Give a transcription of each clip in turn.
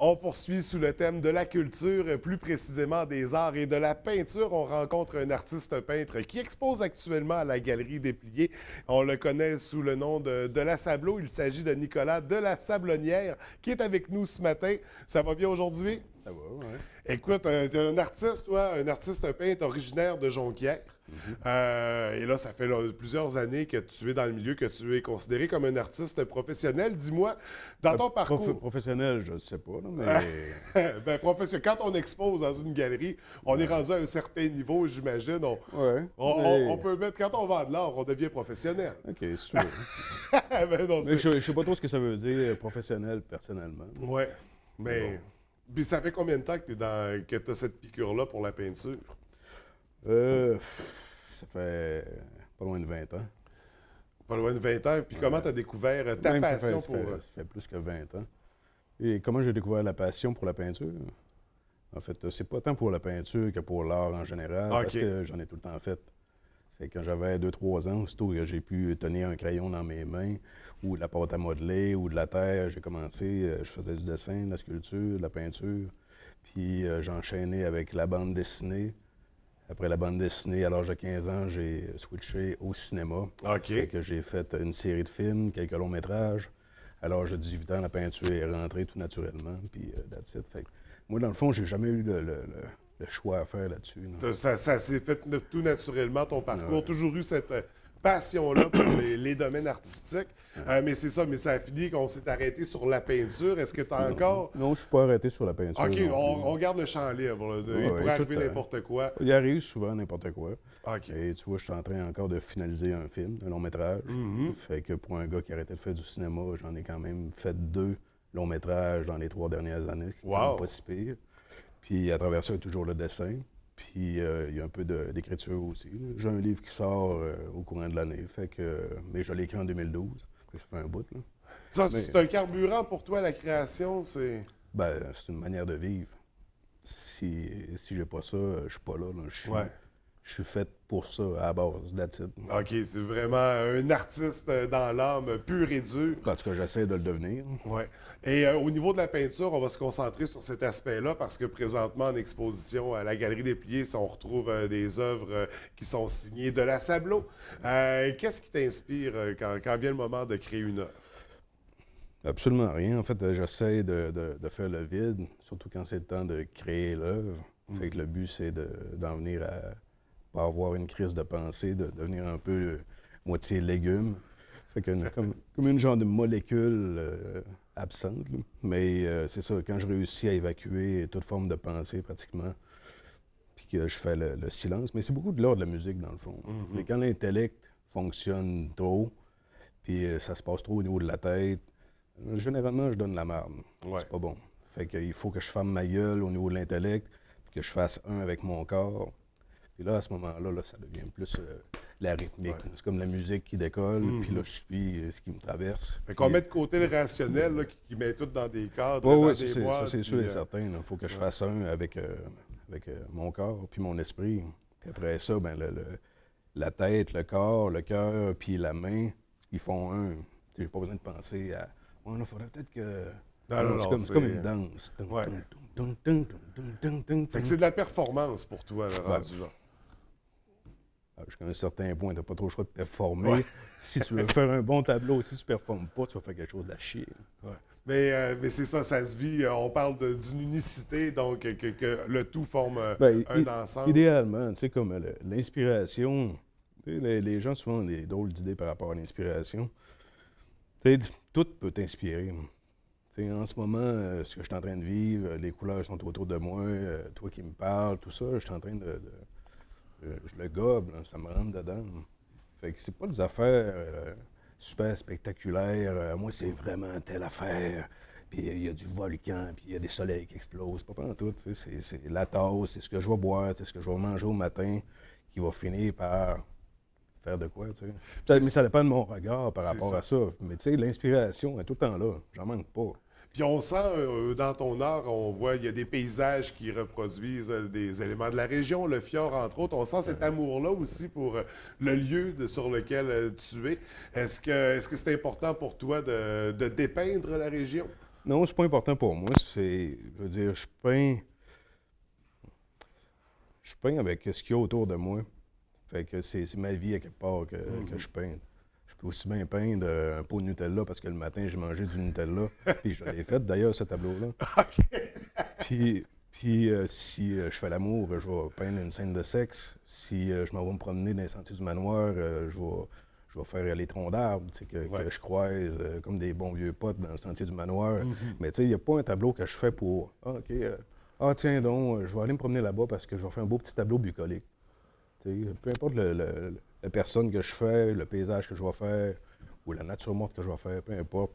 On poursuit sous le thème de la culture, plus précisément des arts et de la peinture. On rencontre un artiste peintre qui expose actuellement à la Galerie des Pliés. On le connaît sous le nom de La Sableau. Il s'agit de Nicolas de la Sablonnière qui est avec nous ce matin. Ça va bien aujourd'hui? Ça va, ouais. Écoute, t'es un artiste, toi, un artiste peintre originaire de Jonquière. Et là, ça fait plusieurs années que tu es dans le milieu, que tu es considéré comme un artiste professionnel. Dis-moi, dans ton parcours... Professionnel, je ne sais pas, là, mais... ben, professionnel. Quand on expose dans une galerie, on est rendu à un certain niveau, j'imagine. On peut mettre... Quand on vend de l'art, on devient professionnel. OK, c'est sûr. Ben non, Mais je ne sais pas trop ce que ça veut dire, professionnel, personnellement. Ouais, mais... Puis ça fait combien de temps que tu as cette piqûre-là pour la peinture? Ça fait pas loin de 20 ans. Pas loin de 20 ans. Puis comment tu as découvert ta passion pour... Ça fait plus que 20 ans. Et comment j'ai découvert la passion pour la peinture? En fait, c'est pas tant pour la peinture que pour l'art en général, parce que j'en ai tout le temps fait. Fait que quand j'avais 2-3 ans, aussitôt que j'ai pu tenir un crayon dans mes mains, ou de la pâte à modeler, ou de la terre, j'ai commencé, je faisais du dessin, de la sculpture, de la peinture. Puis j'enchaînais avec la bande dessinée. Après la bande dessinée, à l'âge de 15 ans, j'ai switché au cinéma. Fait que j'ai fait une série de films, quelques longs métrages. À l'âge de 18 ans, la peinture est rentrée tout naturellement, puis that's it. Fait que moi, dans le fond, j'ai jamais eu le choix à faire là-dessus. Ça s'est fait tout naturellement, ton parcours. Toujours eu cette passion-là pour les domaines artistiques. Mais c'est ça, mais ça a fini qu'on s'est arrêté sur la peinture. Est-ce que tu as encore... Non, je suis pas arrêté sur la peinture. OK, on garde le champ libre. Il pourrait arriver n'importe quoi. Il arrive souvent n'importe quoi. OK. Et tu vois, je suis en train encore de finaliser un film, un long métrage. Fait que pour un gars qui arrêtait de faire du cinéma, j'en ai quand même fait 2 longs métrages dans les 3 dernières années, ce qui est quand même pas si pire. Puis à travers ça, il y a toujours le dessin. Puis il y a un peu d'écriture aussi. J'ai un livre qui sort au courant de l'année. Fait que, mais je l'ai écrit en 2012. Ça fait un bout, là. Ça, c'est un carburant pour toi, la création? C'est une manière de vivre. Si j'ai pas ça, je suis pas là. Je suis fait pour ça, à la base, that's it. OK, c'est vraiment un artiste dans l'âme, pur et dur. En tout cas, j'essaie de le devenir. Oui. Et au niveau de la peinture, on va se concentrer sur cet aspect-là parce que présentement, en exposition à la Galerie des Pliés, on retrouve des œuvres qui sont signées de La Sableau. Qu'est-ce qui t'inspire quand vient le moment de créer une œuvre? Absolument rien. En fait, j'essaie de faire le vide, surtout quand c'est le temps de créer l'œuvre. Fait que le but, c'est d'en venir à pas avoir une crise de pensée, de devenir un peu moitié légume. Fait que comme une genre de molécule absente. Là. Mais c'est ça, quand je réussis à évacuer toute forme de pensée pratiquement, puis que je fais le silence, mais c'est beaucoup de l'ordre de la musique dans le fond. Mais quand l'intellect fonctionne trop, puis ça se passe trop au niveau de la tête, généralement je donne la marde. C'est pas bon. Fait qu'il faut que je ferme ma gueule au niveau de l'intellect, puis que je fasse un avec mon corps. Puis là, à ce moment-là, ça devient plus la rythmique. C'est comme la musique qui décolle, puis là, je suis ce qui me traverse. Fait qu'on met de côté le rationnel là, qui met tout dans des cadres, dans des boîtes. Ça, c'est sûr et certain. Il faut que je fasse un avec mon corps puis mon esprit. Puis après ça, la tête, le corps, le cœur, puis la main, ils font un. J'ai pas besoin de penser à... Bon, là, il faudrait peut-être que... C'est comme une danse. Fait que c'est de la performance pour toi, le rendu là. Jusqu'à un certain point, tu n'as pas trop le choix de performer. Si tu veux faire un bon tableau, si tu ne performes pas, tu vas faire quelque chose de la chier. Mais c'est ça se vit. On parle d'une unicité, donc que le tout forme un ensemble. Idéalement, tu sais, comme l'inspiration, les gens souvent ont des drôles d'idées par rapport à l'inspiration. Tout peut t'inspirer. En ce moment, ce que je suis en train de vivre, les couleurs sont autour de moi, toi qui me parles, tout ça, je suis en train je le gobe, là, ça me rentre dedans. Fait que c'est pas des affaires super spectaculaires. Moi, c'est vraiment telle affaire. Puis il y a du volcan, puis il y a des soleils qui explosent. Pas en tout. C'est la tasse, c'est ce que je vais boire, c'est ce que je vais manger au matin qui va finir par faire de quoi, tu sais. Mais ça dépend de mon regard par rapport à ça. Mais tu sais, l'inspiration est tout le temps là. J'en manque pas. Puis on sent, dans ton art, on voit, il y a des paysages qui reproduisent des éléments de la région, le fjord, entre autres. On sent cet amour-là aussi pour le lieu sur lequel tu es. Est-ce que c'est important pour toi de dépeindre la région? Non, c'est pas important pour moi. Je veux dire, je peins avec ce qu'il y a autour de moi. Fait que c'est ma vie à quelque part que je peins. Je peux aussi bien peindre un pot de Nutella parce que le matin, j'ai mangé du Nutella. Puis je l'ai fait d'ailleurs, ce tableau-là. Puis si je fais l'amour, je vais peindre une scène de sexe. Si je m'en vais me promener dans les sentiers du manoir, je vais faire les troncs d'arbres que je croise comme des bons vieux potes dans le sentier du manoir. Mais tu sais, il n'y a pas un tableau que je fais pour tiens donc, je vais aller me promener là-bas parce que je vais faire un beau petit tableau bucolique. T'sais, peu importe la personne que je fais, le paysage que je vais faire ou la nature morte que je vais faire, peu importe,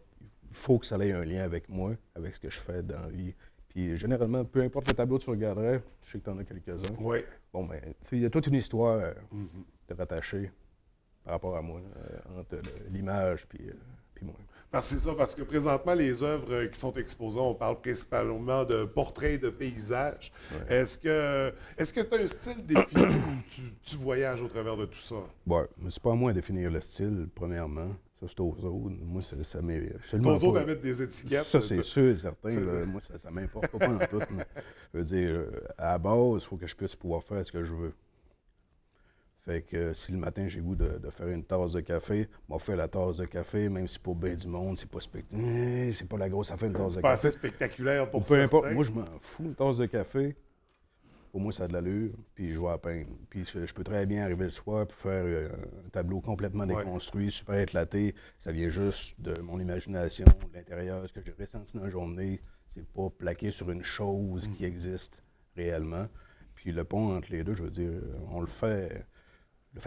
il faut que ça ait un lien avec moi, avec ce que je fais dans la vie. Puis généralement, peu importe le tableau que tu regarderais, je sais que tu en as quelques-uns. Oui. Bon, ben, il y a toute une histoire de rattacher par rapport à moi, entre l'image puis moi. C'est ça, parce que présentement, les œuvres qui sont exposées, on parle principalement de portraits et de paysages. Ouais. Est-ce que tu as un style défini ou tu voyages au travers de tout ça? Bon, mais c'est pas à moi à définir le style, premièrement. Ça, c'est aux autres. Moi, ça m'est absolument C'est aux autres pas... à mettre des étiquettes. Ça, c'est sûr et certain. Moi, ça m'importe pas en tout. Je veux dire, à la base, il faut que je puisse pouvoir faire ce que je veux. Fait que si le matin, j'ai le goût de faire une tasse de café, on fait la tasse de café, même si pour bien du monde, c'est pas c'est pas la grosse affaire, une tasse de C'est pas café. assez spectaculaire pour Peu certains. importe, moi, je m'en fous, une tasse de café. Pour moi, ça a de l'allure, puis je vais à peindre. Puis je peux très bien arriver le soir et faire un tableau complètement déconstruit, super éclaté. Ça vient juste de mon imagination, de l'intérieur, ce que j'ai ressenti dans la journée. C'est pas plaqué sur une chose qui existe réellement. Puis le pont entre les deux, je veux dire, on le fait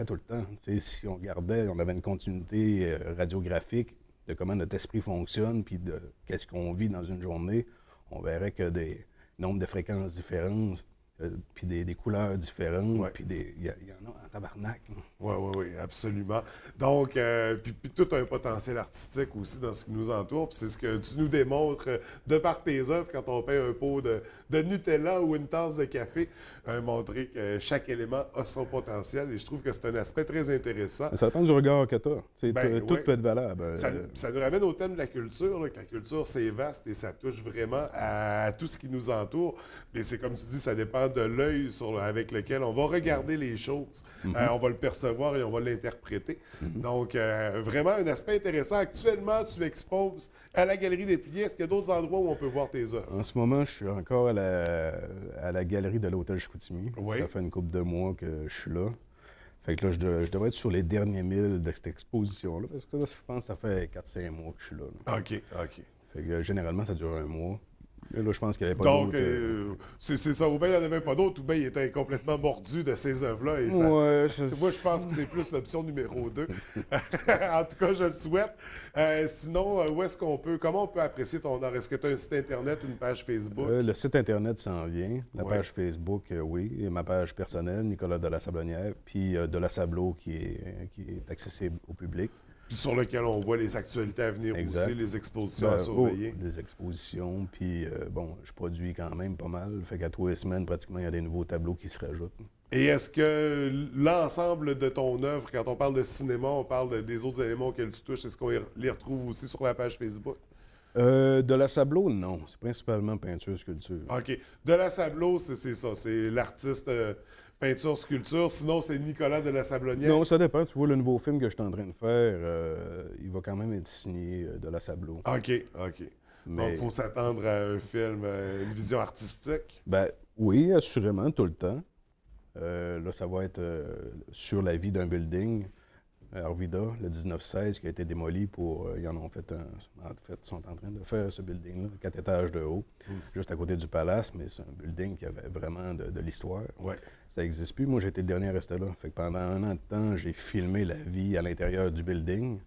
tout le temps. T'sais, si on regardait, on avait une continuité radiographique de comment notre esprit fonctionne, puis de qu'est-ce qu'on vit dans une journée, on verrait que des nombres de fréquences différentes, puis des couleurs différentes, puis il y en a en tabarnak. Oui, absolument. Donc, puis tout a un potentiel artistique aussi dans ce qui nous entoure, puis c'est ce que tu nous démontres de par tes œuvres quand on peint un pot de Nutella ou une tasse de café, montrer que chaque élément a son potentiel, et je trouve que c'est un aspect très intéressant. Ça dépend du regard que tu as. Tout peut être valable. Ça nous ramène au thème de la culture, là, que la culture, c'est vaste et ça touche vraiment à tout ce qui nous entoure. Mais c'est comme tu dis, ça dépend de l'œil avec lequel on va regarder les choses. On va le percevoir et on va l'interpréter. Donc, vraiment un aspect intéressant. Actuellement, tu exposes à la Galerie des Pliés. Est-ce qu'il y a d'autres endroits où on peut voir tes œuvres? En ce moment, je suis encore à la galerie de l'Hôtel Chicoutimi. Oui. Ça fait une couple de mois que je suis là. Fait que là, je devrais être sur les derniers milles de cette exposition-là, parce que là, je pense que ça fait 4-5 mois que je suis là. OK. Fait que généralement, ça dure un mois. Mais là, je pense qu'il n'y avait pas Donc, d'autres. c'est ça. Ou bien il n'y en avait pas d'autres, ou bien il était complètement mordu de ces œuvres-là. Et Ouais, moi, je pense que c'est plus l'option numéro 2. En tout cas, je le souhaite. Sinon, comment on peut apprécier ton art? Est-ce que tu as un site Internet, une page Facebook? Le site Internet s'en vient. La page Facebook, oui. Et ma page personnelle, Nicolas de la Sablonnière. Puis de la Sableau qui est accessible au public. Puis sur lequel on voit les actualités à venir aussi, les expositions à surveiller. Des expositions, puis je produis quand même pas mal. Fait qu'à tous les semaines, pratiquement, il y a des nouveaux tableaux qui se rajoutent. Et est-ce que l'ensemble de ton œuvre, quand on parle de cinéma, on parle des autres éléments auxquels tu touches, est-ce qu'on les retrouve aussi sur la page Facebook? De la Sableau, non. C'est principalement peinture, sculpture. OK. De la Sableau, c'est ça. C'est l'artiste peinture, sculpture. Sinon, c'est Nicolas de la Sablonnière. Non, ça dépend. Tu vois, le nouveau film que je suis en train de faire, il va quand même être signé de la Sableau. OK. Mais... Donc, il faut s'attendre à un film, une vision artistique? Ben oui, assurément, tout le temps. Là, ça va être sur la vie d'un building, Arvida, le 1916, qui a été démoli pour... ils en ont fait en fait, ils sont en train de faire ce building-là, 4 étages de haut, juste à côté du palace, mais c'est un building qui avait vraiment de l'histoire. Ouais. Ça n'existe plus. Moi, j'ai été le dernier à rester là. Fait que pendant 1 an de temps, j'ai filmé la vie à l'intérieur du building,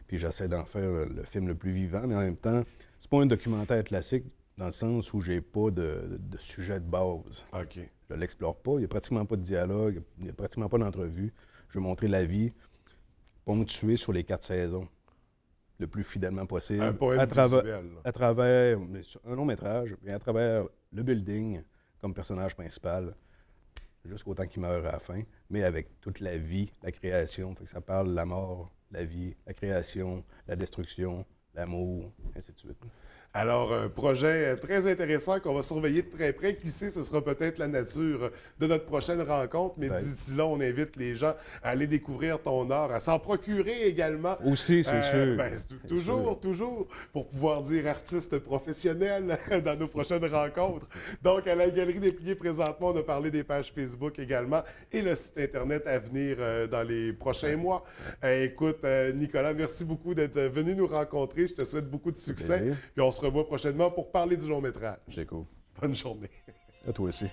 puis j'essaie d'en faire le film le plus vivant, mais en même temps, c'est pas un documentaire classique, dans le sens où j'ai pas de sujet de base. OK. Je ne l'explore pas. Il n'y a pratiquement pas de dialogue, il n'y a pratiquement pas d'entrevue. Je veux montrer la vie ponctuée sur les 4 saisons, le plus fidèlement possible. Un poème visuel. À travers un long métrage, et à travers le building comme personnage principal, jusqu'au temps qu'il meurt à la fin, mais avec toute la vie, la création. Fait que ça parle de la mort, la vie, la création, la destruction, l'amour, ainsi de suite. Alors, un projet très intéressant qu'on va surveiller de très près. Qui sait, ce sera peut-être la nature de notre prochaine rencontre. Mais d'ici là, on invite les gens à aller découvrir ton art, à s'en procurer également. Aussi, c'est sûr. Toujours, pour pouvoir dire artiste professionnel dans nos prochaines rencontres. Donc, à la Galerie des Pliés, présentement, on a parlé des pages Facebook également et le site Internet à venir dans les prochains mois. Écoute, Nicolas, merci beaucoup d'être venu nous rencontrer. Je te souhaite beaucoup de succès. Puis on se revoit prochainement pour parler du long métrage. C'est cool. Bonne journée. À toi aussi.